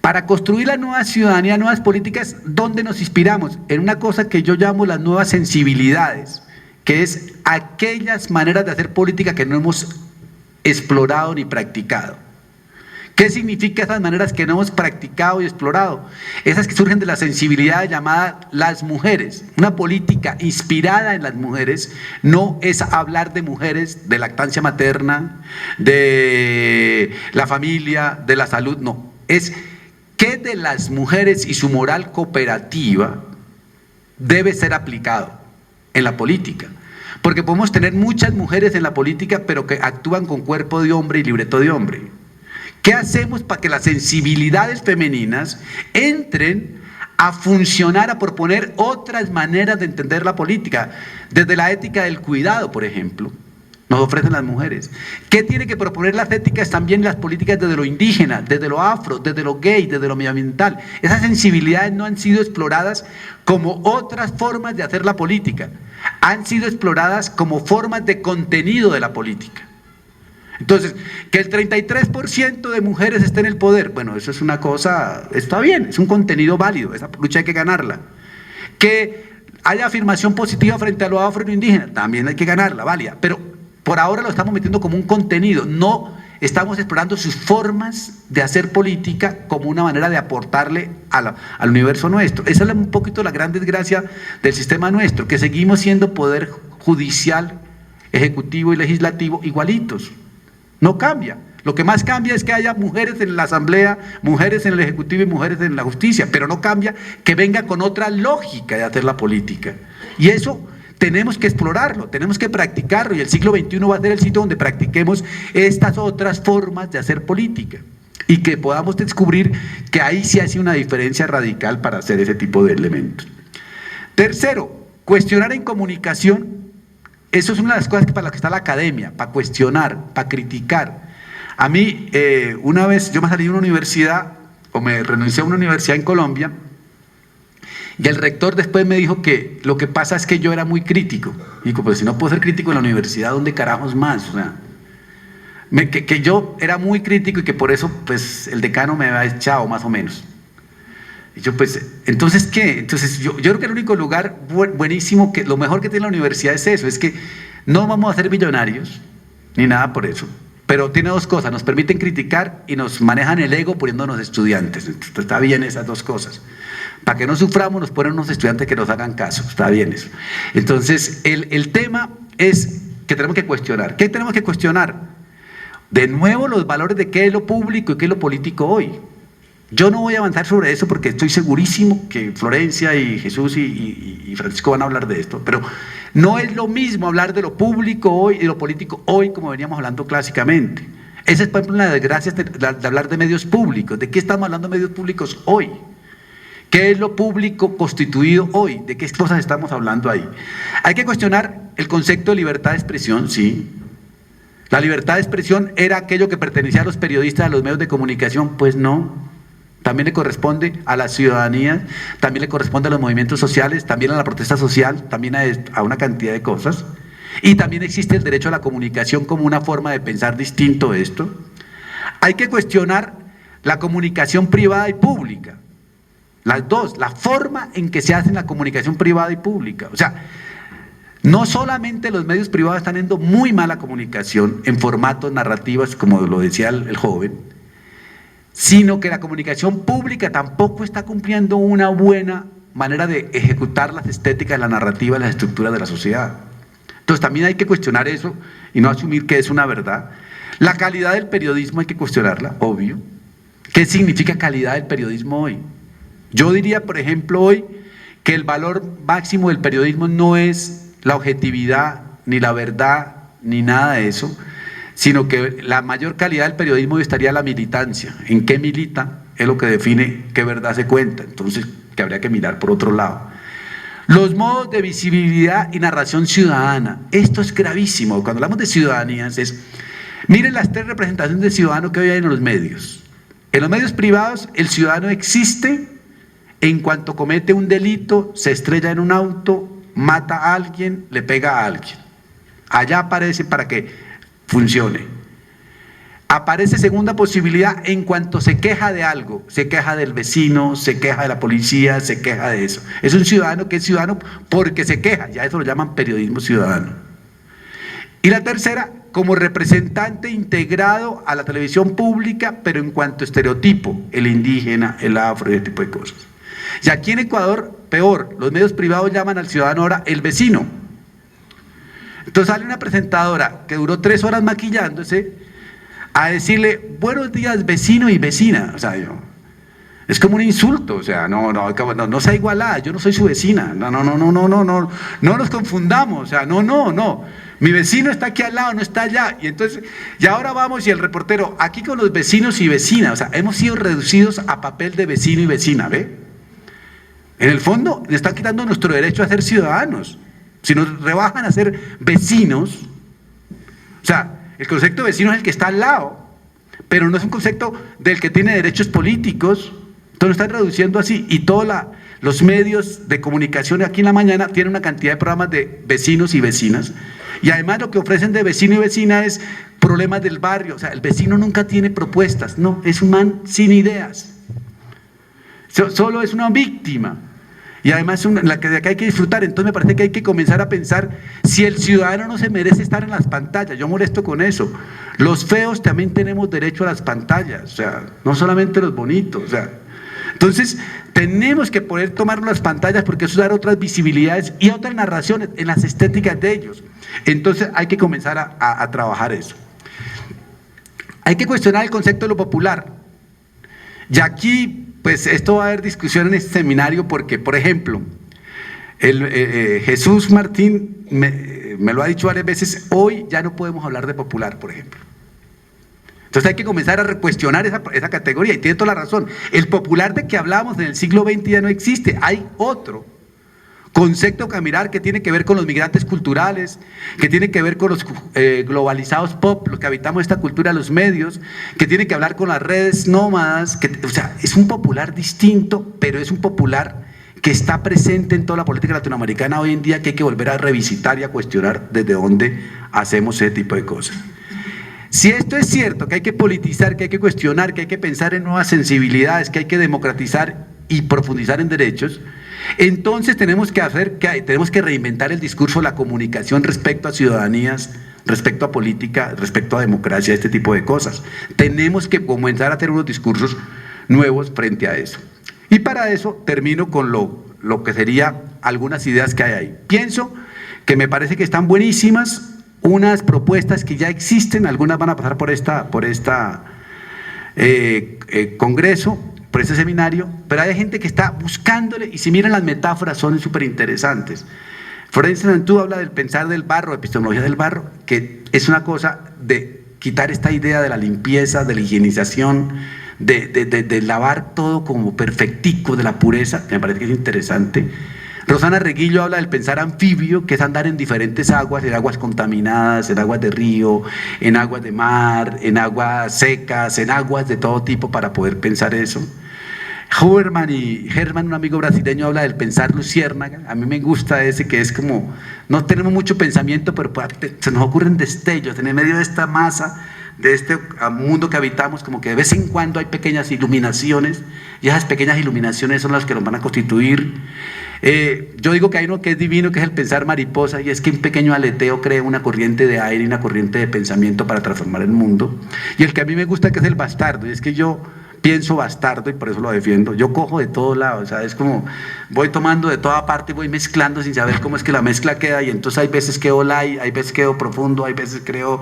para construir la nueva ciudadanía, nuevas políticas, ¿dónde nos inspiramos? En una cosa que yo llamo las nuevas sensibilidades, que es aquellas maneras de hacer política que no hemos explorado ni practicado. ¿Qué significa esas maneras que no hemos practicado y explorado? Esas que surgen de la sensibilidad llamada las mujeres. Una política inspirada en las mujeres no es hablar de mujeres, de lactancia materna, de la familia, de la salud, no. Es de las mujeres y su moral cooperativa debe ser aplicado en la política. Porque podemos tener muchas mujeres en la política, pero que actúan con cuerpo de hombre y libreto de hombre. ¿Qué hacemos para que las sensibilidades femeninas entren a funcionar, a proponer otras maneras de entender la política? Desde la ética del cuidado, por ejemplo, nos ofrecen las mujeres. ¿Qué tiene que proponer las éticas también las políticas desde lo indígena, desde lo afro, desde lo gay, desde lo medioambiental? Esas sensibilidades no han sido exploradas como otras formas de hacer la política, han sido exploradas como formas de contenido de la política. Entonces, que el 33% de mujeres esté en el poder, bueno, eso es una cosa, está bien, es un contenido válido, esa lucha hay que ganarla. Que haya afirmación positiva frente a lo afro y lo indígena, también hay que ganarla, válida, pero por ahora lo estamos metiendo como un contenido, no estamos explorando sus formas de hacer política como una manera de aportarle al universo nuestro. Esa es un poquito la gran desgracia del sistema nuestro, que seguimos siendo poder judicial, ejecutivo y legislativo igualitos. No cambia. Lo que más cambia es que haya mujeres en la asamblea, mujeres en el ejecutivo y mujeres en la justicia, pero no cambia que venga con otra lógica de hacer la política. Y eso tenemos que explorarlo, tenemos que practicarlo, y el siglo XXI va a ser el sitio donde practiquemos estas otras formas de hacer política y que podamos descubrir que ahí sí hace una diferencia radical para hacer ese tipo de elementos. Tercero, cuestionar en comunicación. Eso es una de las cosas para las que está la academia, para cuestionar, para criticar. A mí, una vez yo me salí de una universidad, o me renuncié a una universidad en Colombia, y el rector después me dijo que lo que pasa es que yo era muy crítico. Y digo, pues si no puedo ser crítico en la universidad, ¿dónde carajos más? O sea, que yo era muy crítico y que por eso pues el decano me había echado más o menos. Y yo pues, ¿entonces qué? Entonces yo creo que el único lugar buenísimo, que lo mejor que tiene la universidad es eso, es que no vamos a ser millonarios, ni nada por eso, pero tiene dos cosas, nos permiten criticar y nos manejan el ego poniéndonos estudiantes. Entonces, está bien esas dos cosas. Para que no suframos nos ponen unos estudiantes que nos hagan caso, está bien eso. Entonces el tema es que tenemos que cuestionar. ¿Qué tenemos que cuestionar? De nuevo los valores de qué es lo público y qué es lo político hoy. Yo no voy a avanzar sobre eso porque estoy segurísimo que Florencia y Jesús y Francisco van a hablar de esto, pero no es lo mismo hablar de lo público hoy y de lo político hoy como veníamos hablando clásicamente. Esa es, por ejemplo, una desgracia de hablar de medios públicos. ¿De qué estamos hablando de medios públicos hoy? ¿Qué es lo público constituido hoy? ¿De qué cosas estamos hablando ahí? Hay que cuestionar el concepto de libertad de expresión, sí. ¿La libertad de expresión era aquello que pertenecía a los periodistas, a los medios de comunicación? Pues no. También le corresponde a la ciudadanía, también le corresponde a los movimientos sociales, también a la protesta social, también a una cantidad de cosas. Y también existe el derecho a la comunicación como una forma de pensar distinto de esto. Hay que cuestionar la comunicación privada y pública. Las dos, la forma en que se hace la comunicación privada y pública. O sea, no solamente los medios privados están teniendo muy mala comunicación en formatos narrativos, como lo decía el joven, sino que la comunicación pública tampoco está cumpliendo una buena manera de ejecutar las estéticas, la narrativa, las estructuras de la sociedad. Entonces también hay que cuestionar eso y no asumir que es una verdad. La calidad del periodismo hay que cuestionarla, obvio. ¿Qué significa calidad del periodismo hoy? Yo diría, por ejemplo, hoy que el valor máximo del periodismo no es la objetividad, ni la verdad, ni nada de eso, sino que la mayor calidad del periodismo estaría la militancia. ¿En qué milita? Es lo que define qué verdad se cuenta. Entonces, que habría que mirar por otro lado. Los modos de visibilidad y narración ciudadana. Esto es gravísimo. Cuando hablamos de ciudadanías es, miren las tres representaciones del ciudadano que hoy hay en los medios. En los medios privados, el ciudadano existe en cuanto comete un delito, se estrella en un auto, mata a alguien, le pega a alguien. Allá aparece para que funcione. Aparece segunda posibilidad en cuanto se queja de algo, se queja del vecino, se queja de la policía, se queja de eso. Es un ciudadano que es ciudadano porque se queja, ya eso lo llaman periodismo ciudadano. Y la tercera, como representante integrado a la televisión pública, pero en cuanto a estereotipo, el indígena, el afro, ese tipo de cosas. Y aquí en Ecuador, peor, los medios privados llaman al ciudadano ahora el vecino. Entonces sale una presentadora que duró 3 horas maquillándose a decirle, buenos días vecino y vecina. O sea, Es como un insulto, o sea, no sea igualada, yo no soy su vecina, no nos confundamos, o sea, no. Mi vecino está aquí al lado, no está allá. Y entonces, y ahora vamos y el reportero, aquí con los vecinos y vecinas, o sea, hemos sido reducidos a papel de vecino y vecina, ¿ve? En el fondo, le están quitando nuestro derecho a ser ciudadanos. Si nos rebajan a ser vecinos, o sea, el concepto de vecino es el que está al lado, pero no es un concepto del que tiene derechos políticos. Entonces lo están reduciendo así, y todos los medios de comunicación aquí en la mañana tienen una cantidad de programas de vecinos y vecinas, y además lo que ofrecen de vecino y vecina es problemas del barrio. O sea, el vecino nunca tiene propuestas, no, es un man sin ideas, solo es una víctima, y además la que de acá hay que disfrutar. Entonces me parece que hay que comenzar a pensar si el ciudadano no se merece estar en las pantallas. Yo molesto con eso. Los feos también tenemos derecho a las pantallas, o sea, no solamente los bonitos, o sea. Entonces, tenemos que poder tomar las pantallas, porque eso da otras visibilidades y otras narraciones en las estéticas de ellos. Entonces, hay que comenzar a trabajar eso. Hay que cuestionar el concepto de lo popular. Y aquí, pues, esto va a haber discusión en este seminario, porque, por ejemplo, Jesús Martín me lo ha dicho varias veces, hoy ya no podemos hablar de popular, por ejemplo. Entonces hay que comenzar a recuestionar esa categoría, y tiene toda la razón. El popular de que hablábamos en el siglo XX ya no existe, hay otro concepto que mirar, que tiene que ver con los migrantes culturales, que tiene que ver con los globalizados pop, los que habitamos esta cultura, los medios, que tiene que hablar con las redes nómadas, o sea, es un popular distinto, pero es un popular que está presente en toda la política latinoamericana hoy en día, que hay que volver a revisitar y a cuestionar desde dónde hacemos ese tipo de cosas. Si esto es cierto, que hay que politizar, que hay que cuestionar, que hay que pensar en nuevas sensibilidades, que hay que democratizar y profundizar en derechos, entonces tenemos que reinventar el discurso, la comunicación respecto a ciudadanías, respecto a política, respecto a democracia, este tipo de cosas. Tenemos que comenzar a hacer unos discursos nuevos frente a eso. Y para eso termino con lo que sería algunas ideas que hay ahí. Pienso que me parece que están buenísimas unas propuestas que ya existen, algunas van a pasar por congreso, por este seminario, pero hay gente que está buscándole, y si miran las metáforas son súper interesantes. Florencia Santú habla del pensar del barro, epistemología del barro, que es una cosa de quitar esta idea de la limpieza, de la higienización, de lavar todo como perfectico, de la pureza, que me parece que es interesante. Rosana Reguillo habla del pensar anfibio, que es andar en diferentes aguas, en aguas contaminadas, en aguas de río, en aguas de mar, en aguas secas, en aguas de todo tipo, para poder pensar eso. Herman, un amigo brasileño, habla del pensar luciérnaga. A mí me gusta ese, que es como, no tenemos mucho pensamiento, pero se nos ocurren destellos en medio de esta masa, de este mundo que habitamos, como que de vez en cuando hay pequeñas iluminaciones, y esas pequeñas iluminaciones son las que nos van a constituir. Yo digo que hay uno que es divino, que es el pensar mariposa, y es que un pequeño aleteo crea una corriente de aire y una corriente de pensamiento para transformar el mundo. Y el que a mí me gusta, que es el bastardo, y es que yo pienso bastardo y por eso lo defiendo. Yo cojo de todos lados, o sea, es como voy tomando de toda parte y voy mezclando sin saber cómo es que la mezcla queda, y entonces hay veces quedo light, hay veces quedo profundo, hay veces creo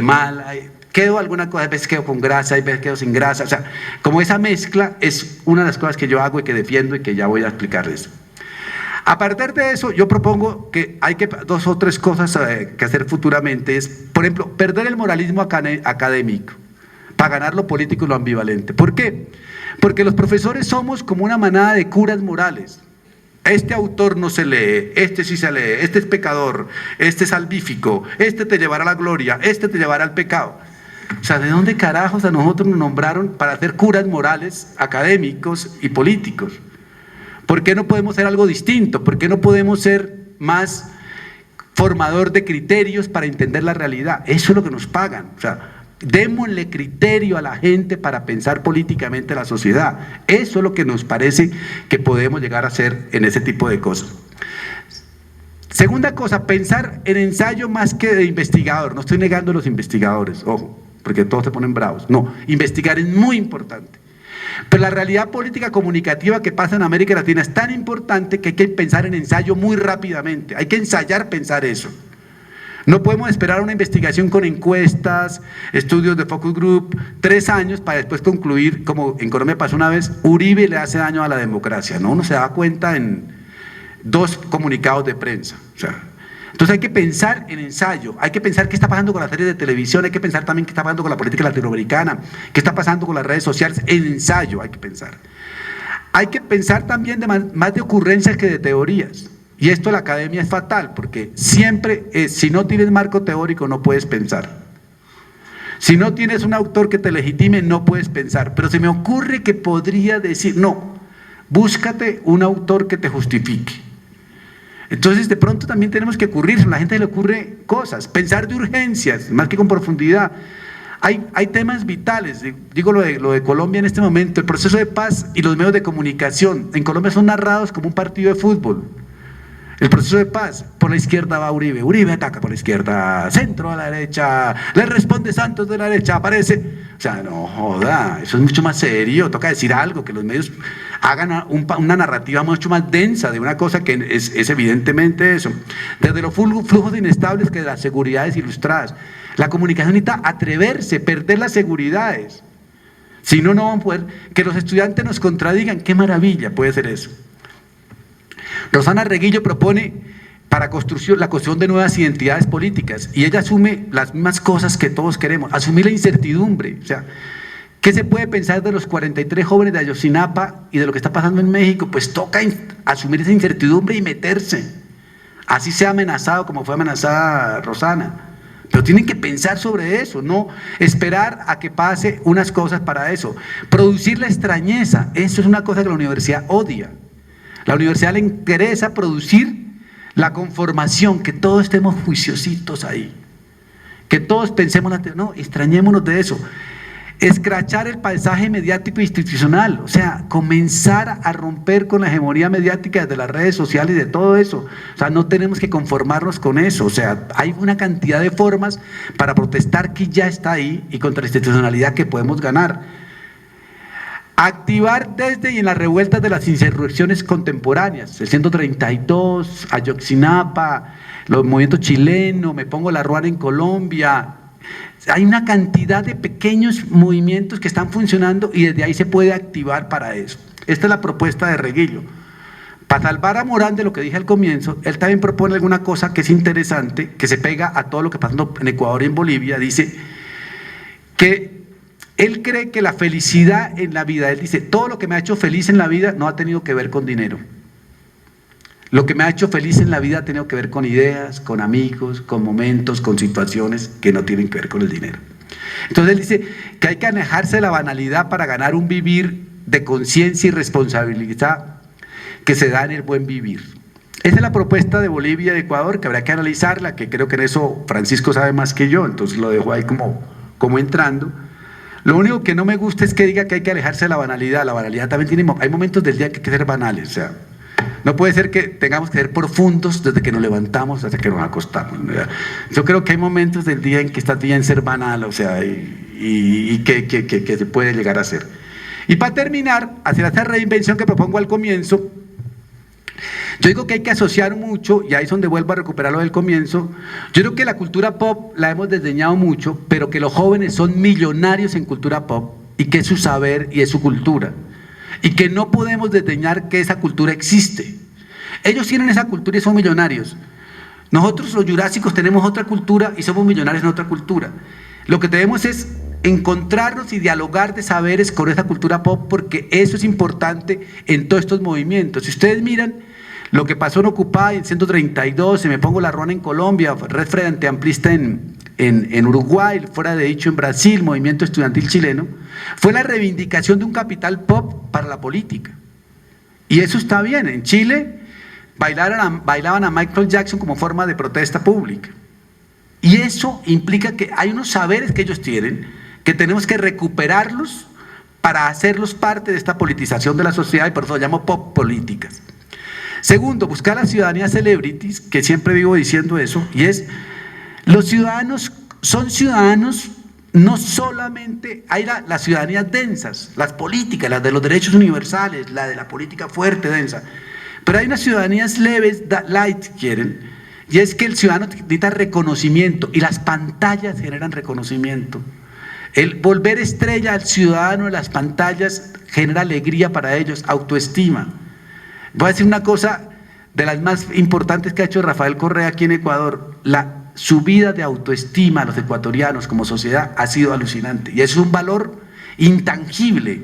mal, quedo alguna cosa, hay veces quedo con grasa, hay veces quedo sin grasa. O sea, como esa mezcla es una de las cosas que yo hago y que defiendo, y que ya voy a explicarles. A partir de eso, yo propongo que hay dos o tres cosas que hacer futuramente. Es, por ejemplo, perder el moralismo académico para ganar lo político y lo ambivalente. ¿Por qué? Porque los profesores somos como una manada de curas morales. Este autor no se lee, este sí se lee, este es pecador, este es salvífico, este te llevará a la gloria, este te llevará al pecado. O sea, ¿de dónde carajos a nosotros nos nombraron para hacer curas morales, académicos y políticos? ¿Por qué no podemos ser algo distinto? ¿Por qué no podemos ser más formador de criterios para entender la realidad? Eso es lo que nos pagan. O sea, démosle criterio a la gente para pensar políticamente la sociedad. Eso es lo que nos parece que podemos llegar a hacer en ese tipo de cosas. Segunda cosa, pensar en ensayo más que de investigador. No estoy negando a los investigadores, ojo, porque todos se ponen bravos. No, investigar es muy importante. Pero la realidad política comunicativa que pasa en América Latina es tan importante que hay que pensar en ensayo muy rápidamente. Hay que ensayar pensar eso. No podemos esperar una investigación con encuestas, estudios de focus group, 3 años para después concluir, como en Colombia pasó una vez, Uribe le hace daño a la democracia, ¿no? Uno se da cuenta en 2 comunicados de prensa. O sea, entonces hay que pensar en ensayo, hay que pensar qué está pasando con las series de televisión, hay que pensar también qué está pasando con la política latinoamericana, qué está pasando con las redes sociales, en ensayo hay que pensar. Hay que pensar también más de ocurrencias que de teorías. Y esto en la academia es fatal, porque siempre, si no tienes marco teórico, no puedes pensar. Si no tienes un autor que te legitime, no puedes pensar. Pero se me ocurre que podría decir, no, búscate un autor que te justifique. Entonces, de pronto también tenemos que ocurrir, a la gente le ocurre cosas, pensar de urgencias, más que con profundidad. Hay temas vitales, digo lo de Colombia en este momento, el proceso de paz y los medios de comunicación. En Colombia son narrados como un partido de fútbol. El proceso de paz, por la izquierda va Uribe, Uribe ataca por la izquierda, centro a la derecha, le responde Santos de la derecha, aparece. O sea, no joda, eso es mucho más serio, toca decir algo, que los medios hagan una narrativa mucho más densa de una cosa que es evidentemente eso. Desde los flujos inestables que de las seguridades ilustradas. La comunicación necesita atreverse, perder las seguridades. Si no, no van a poder, que los estudiantes nos contradigan, qué maravilla puede ser eso. Rosana Reguillo propone la construcción de nuevas identidades políticas y ella asume las mismas cosas que todos queremos, asumir la incertidumbre. O sea, ¿qué se puede pensar de los 43 jóvenes de Ayotzinapa y de lo que está pasando en México? Pues toca asumir esa incertidumbre y meterse, así sea amenazado como fue amenazada Rosana. Pero tienen que pensar sobre eso, no esperar a que pase unas cosas para eso. Producir la extrañeza, eso es una cosa que la universidad odia. La universidad le interesa producir la conformación, que todos estemos juiciositos ahí, que todos pensemos, no, extrañémonos de eso. Escrachar el paisaje mediático e institucional, o sea, comenzar a romper con la hegemonía mediática desde las redes sociales y de todo eso. O sea, no tenemos que conformarnos con eso, o sea, hay una cantidad de formas para protestar que ya está ahí y contra la institucionalidad que podemos ganar. Activar desde y en las revueltas de las insurrecciones contemporáneas, el 132, Ayotzinapa, los movimientos chilenos, Me Pongo la Ruana en Colombia. Hay una cantidad de pequeños movimientos que están funcionando y desde ahí se puede activar para eso. Esta es la propuesta de Reguillo. Para salvar a Morán de lo que dije al comienzo, él también propone alguna cosa que es interesante, que se pega a todo lo que pasa en Ecuador y en Bolivia. Dice que él cree que la felicidad en la vida, él dice, todo lo que me ha hecho feliz en la vida no ha tenido que ver con dinero. Lo que me ha hecho feliz en la vida ha tenido que ver con ideas, con amigos, con momentos, con situaciones que no tienen que ver con el dinero. Entonces él dice que hay que alejarse de la banalidad para ganar un vivir de conciencia y responsabilidad que se da en el buen vivir. Esa es la propuesta de Bolivia y de Ecuador, que habrá que analizarla, que creo que en eso Francisco sabe más que yo, entonces lo dejo ahí como entrando. Lo único que no me gusta es que diga que hay que alejarse de la banalidad. La banalidad también hay momentos del día que hay que ser banales, o sea, no puede ser que tengamos que ser profundos desde que nos levantamos hasta que nos acostamos. Yo creo que hay momentos del día en que está bien ser banal, o sea, y que se puede llegar a hacer. Y para terminar, hacer esa reinvención que propongo al comienzo, yo digo que hay que asociar mucho, y ahí es donde vuelvo a recuperar lo del comienzo. Yo creo que la cultura pop la hemos desdeñado mucho, pero que los jóvenes son millonarios en cultura pop, y que es su saber y es su cultura, y que no podemos desdeñar que esa cultura existe. Ellos tienen esa cultura y son millonarios. Nosotros los jurásicos tenemos otra cultura y somos millonarios en otra cultura. Lo que tenemos es encontrarnos y dialogar de saberes con esa cultura pop, porque eso es importante en todos estos movimientos. Si ustedes miran lo que pasó en Occupy, en 132, se Me Pongo la Ruana en Colombia, Red Frente Amplista en Uruguay, Fuera de Dicho en Brasil, movimiento estudiantil chileno, fue la reivindicación de un capital pop para la política. Y eso está bien. En Chile bailaban a Michael Jackson como forma de protesta pública. Y eso implica que hay unos saberes que ellos tienen, que tenemos que recuperarlos para hacerlos parte de esta politización de la sociedad, y por eso lo llamo pop políticas. Segundo, buscar a ciudadanía celebrities, que siempre vivo diciendo eso, y es, los ciudadanos son ciudadanos, no solamente hay las ciudadanías densas, las políticas, las de los derechos universales, la de la política fuerte, densa, pero hay unas ciudadanías leves, light quieren, y es que el ciudadano necesita reconocimiento, y las pantallas generan reconocimiento. El volver estrella al ciudadano en las pantallas genera alegría para ellos, autoestima. Voy a decir una cosa de las más importantes que ha hecho Rafael Correa aquí en Ecuador: la subida de autoestima a los ecuatorianos como sociedad ha sido alucinante, y es un valor intangible.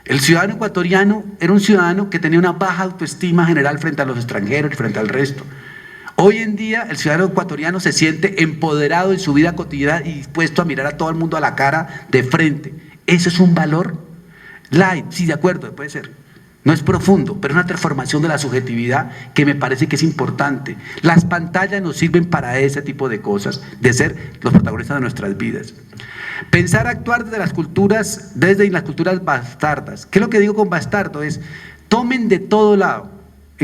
El ciudadano ecuatoriano era un ciudadano que tenía una baja autoestima general frente a los extranjeros y frente al resto. Hoy en día el ciudadano ecuatoriano se siente empoderado en su vida cotidiana y dispuesto a mirar a todo el mundo a la cara de frente. ¿Eso es un valor? Light, sí, de acuerdo, puede ser. No es profundo, pero es una transformación de la subjetividad que me parece que es importante. Las pantallas nos sirven para ese tipo de cosas, de ser los protagonistas de nuestras vidas. Pensar actuar desde las culturas bastardas. ¿Qué es lo que digo con bastardo? Es, tomen de todo lado.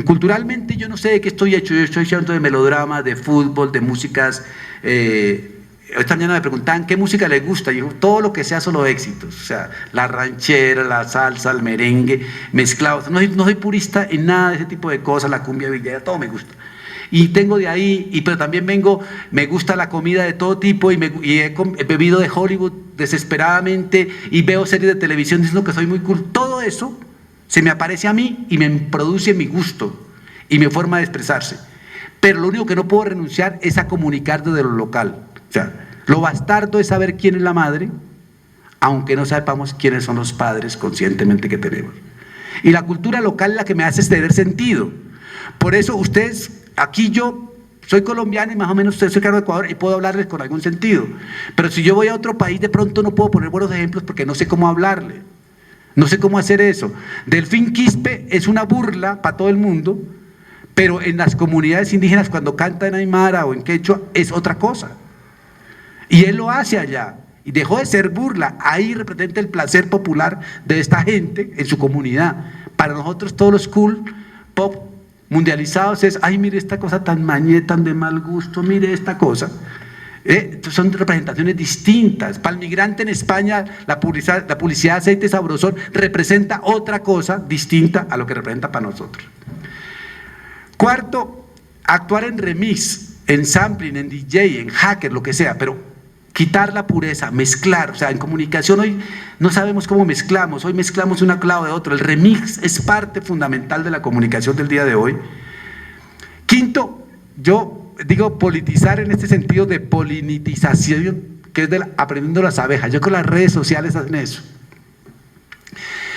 Culturalmente yo no sé de qué estoy hecho, yo estoy hecho de melodramas, de fútbol, de músicas. Esta mañana me preguntaban qué música les gusta, y yo, todo lo que sea solo éxitos, o sea, la ranchera, la salsa, el merengue, mezclados. No soy purista en nada de ese tipo de cosas, la cumbia villera, todo me gusta. Y tengo de ahí, pero también me gusta la comida de todo tipo, y he bebido de Hollywood desesperadamente, y veo series de televisión diciendo que soy muy cool. Todo eso se me aparece a mí y me produce mi gusto y mi forma de expresarse. Pero lo único que no puedo renunciar es a comunicar desde lo local. O sea, lo bastardo es saber quién es la madre, aunque no sepamos quiénes son los padres conscientemente que tenemos. Y la cultura local es la que me hace tener sentido. Por eso ustedes, aquí yo soy colombiano y más o menos soy cercano a Ecuador y puedo hablarles con algún sentido. Pero si yo voy a otro país, de pronto no puedo poner buenos ejemplos porque no sé cómo hablarle. No sé cómo hacer eso. Delfín Quispe es una burla para todo el mundo, pero en las comunidades indígenas, cuando canta en aymara o en quechua, es otra cosa. Y él lo hace allá, y dejó de ser burla. Ahí representa el placer popular de esta gente en su comunidad. Para nosotros todos los cool, pop, mundializados es, ay, mire esta cosa tan mañé, tan de mal gusto, mire esta cosa. Son representaciones distintas. Para el migrante en España, la publicidad de aceite sabrosón representa otra cosa distinta a lo que representa para nosotros. Cuarto, actuar en remix, en sampling, en DJ, en hacker, lo que sea, pero quitar la pureza, mezclar. O sea, en comunicación hoy no sabemos cómo mezclamos, hoy mezclamos un lado de otro. El remix es parte fundamental de la comunicación del día de hoy. Quinto, yo digo politizar en este sentido de polinitización, que es aprendiendo las abejas. Yo creo que las redes sociales hacen eso.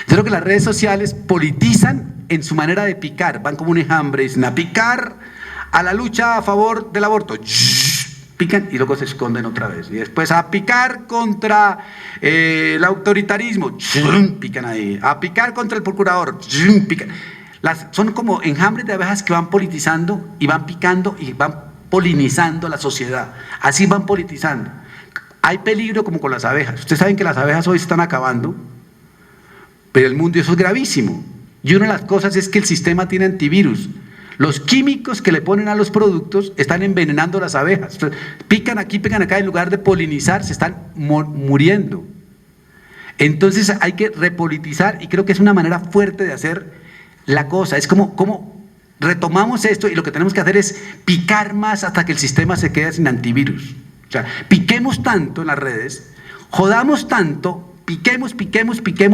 Yo creo que las redes sociales politizan en su manera de picar, van como un enjambre, dicen a picar a la lucha a favor del aborto, pican y luego se esconden otra vez, y después a picar contra el autoritarismo, pican ahí, a picar contra el procurador, pican. Son como enjambres de abejas que van politizando y van picando y van polinizando la sociedad. Así van politizando. Hay peligro como con las abejas. Ustedes saben que las abejas hoy se están acabando, pero el mundo, eso es gravísimo. Y una de las cosas es que el sistema tiene antivirus. Los químicos que le ponen a los productos están envenenando las abejas. Pican aquí, pican acá, en lugar de polinizar, se están muriendo. Entonces hay que repolitizar, y creo que es una manera fuerte de hacer la cosa. Es como retomamos esto, y lo que tenemos que hacer es picar más hasta que el sistema se quede sin antivirus. O sea, piquemos tanto en las redes, jodamos tanto, piquemos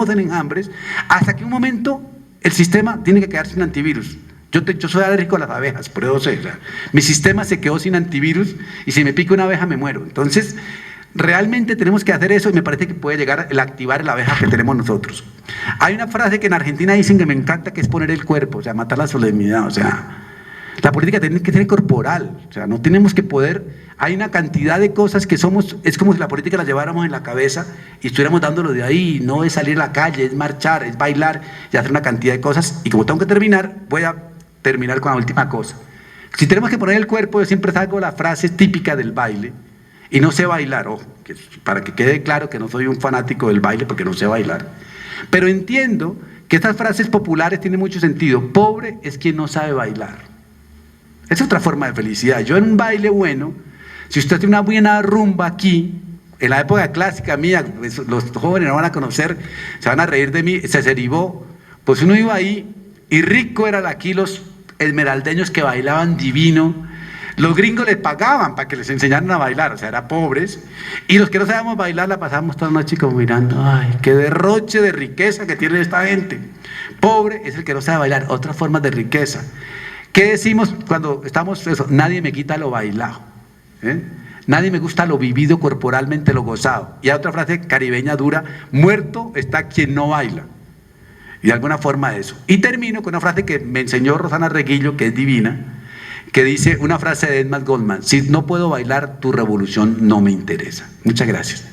en enjambres, hasta que un momento el sistema tiene que quedar sin antivirus. Yo soy alérgico a las abejas, por eso sé, o sea, mi sistema se quedó sin antivirus, y si me pica una abeja me muero. Entonces, realmente tenemos que hacer eso, y me parece que puede llegar el activar la abeja que tenemos nosotros. Hay una frase que en Argentina dicen que me encanta, que es poner el cuerpo, o sea, matar la solemnidad. O sea, la política tiene que ser corporal, o sea, no tenemos que poder. Hay una cantidad de cosas que es como si la política la lleváramos en la cabeza y estuviéramos dándolo de ahí. No es salir a la calle, es marchar, es bailar y hacer una cantidad de cosas. Y como tengo que terminar, voy a terminar con la última cosa. Si tenemos que poner el cuerpo, yo siempre saco la frase típica del baile, y no sé bailar, ojo, para que quede claro que no soy un fanático del baile porque no sé bailar, pero entiendo que estas frases populares tienen mucho sentido. Pobre es quien no sabe bailar. Es otra forma de felicidad. Yo en un baile bueno, si usted tiene una buena rumba aquí, en la época clásica mía, los jóvenes no van a conocer, se van a reír de mí, se derivó, pues uno iba ahí, y rico eran aquí los esmeraldeños que bailaban divino, Los gringos les pagaban para que les enseñaran a bailar, o sea, eran pobres. Y los que no sabíamos bailar la pasábamos toda la noche como mirando, ay, qué derroche de riqueza que tiene esta gente. Pobre es el que no sabe bailar, otras formas de riqueza. ¿Qué decimos cuando estamos eso? Nadie me quita lo bailado, ¿eh? Nadie me gusta lo vivido corporalmente, lo gozado. Y hay otra frase caribeña dura, muerto está quien no baila. Y de alguna forma eso. Y termino con una frase que me enseñó Rosana Reguillo, que es divina, que dice una frase de Edmund Goldman: si no puedo bailar, tu revolución no me interesa. Muchas gracias.